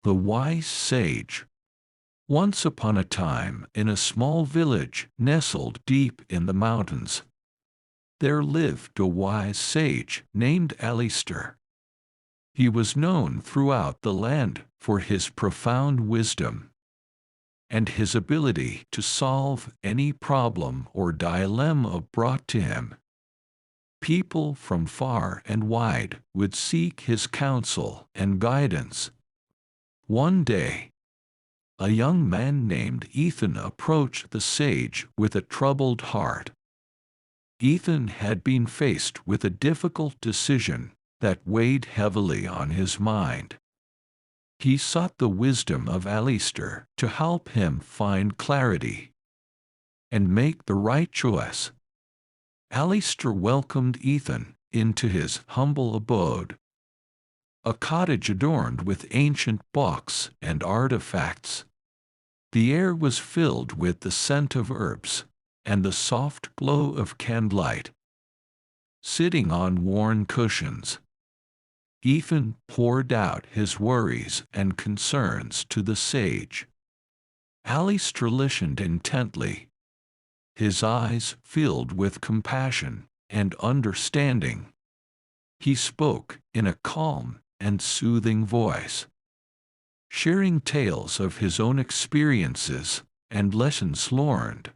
The wise sage. Once upon a time, in a small village nestled deep in the mountains, there lived a wise sage named Alistair. He was known throughout the land for his profound wisdom and his ability to solve any problem or dilemma brought to him. People from far and wide would seek his counsel and guidance. One day, a young man named Ethan approached the sage with a troubled heart. Ethan had been faced with a difficult decision that weighed heavily on his mind. He sought the wisdom of Alistair to help him find clarity and make the right choice. Alistair welcomed Ethan into his humble abode, a cottage adorned with ancient books and artifacts. The air was filled with the scent of herbs and the soft glow of candlelight. Sitting on worn cushions, Ethan poured out his worries and concerns to the sage. Alistair listened intently, his eyes filled with compassion and understanding. He spoke in a calm and soothing voice, sharing tales of his own experiences and lessons learned.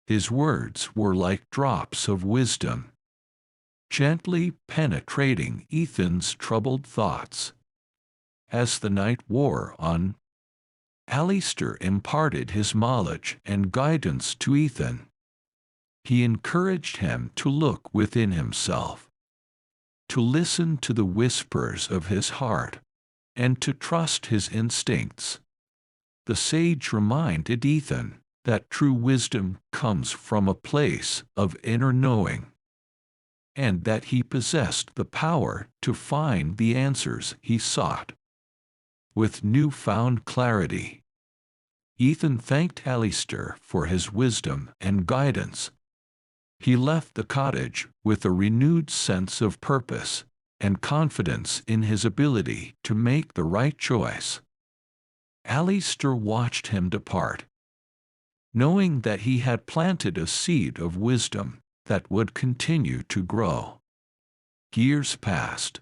His words were like drops of wisdom, gently penetrating Ethan's troubled thoughts. As the night wore on, Alistair imparted his knowledge and guidance to Ethan. He encouraged him to look within himself, to listen to the whispers of his heart, and to trust his instincts. The sage reminded Ethan that true wisdom comes from a place of inner knowing, and that he possessed the power to find the answers he sought. With newfound clarity, Ethan thanked Alistair for his wisdom and guidance. He left the cottage with a renewed sense of purpose and confidence in his ability to make the right choice. Alistair watched him depart, knowing that he had planted a seed of wisdom that would continue to grow. Years passed,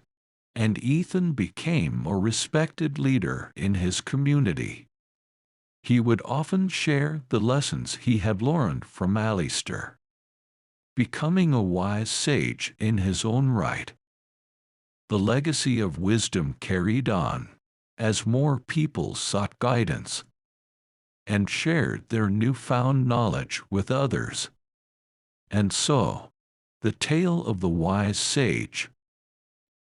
and Ethan became a respected leader in his community. He would often share the lessons he had learned from Alistair, becoming a wise sage in his own right. The legacy of wisdom carried on as more people sought guidance and shared their newfound knowledge with others. And so, the tale of the wise sage,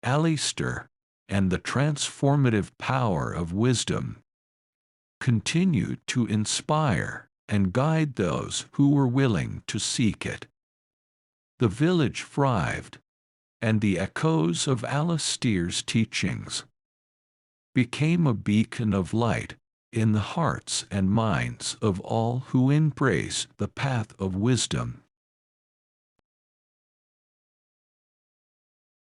Alistair, and the transformative power of wisdom continued to inspire and guide those who were willing to seek it. The village thrived, and the echoes of Alistair's teachings became a beacon of light in the hearts and minds of all who embraced the path of wisdom.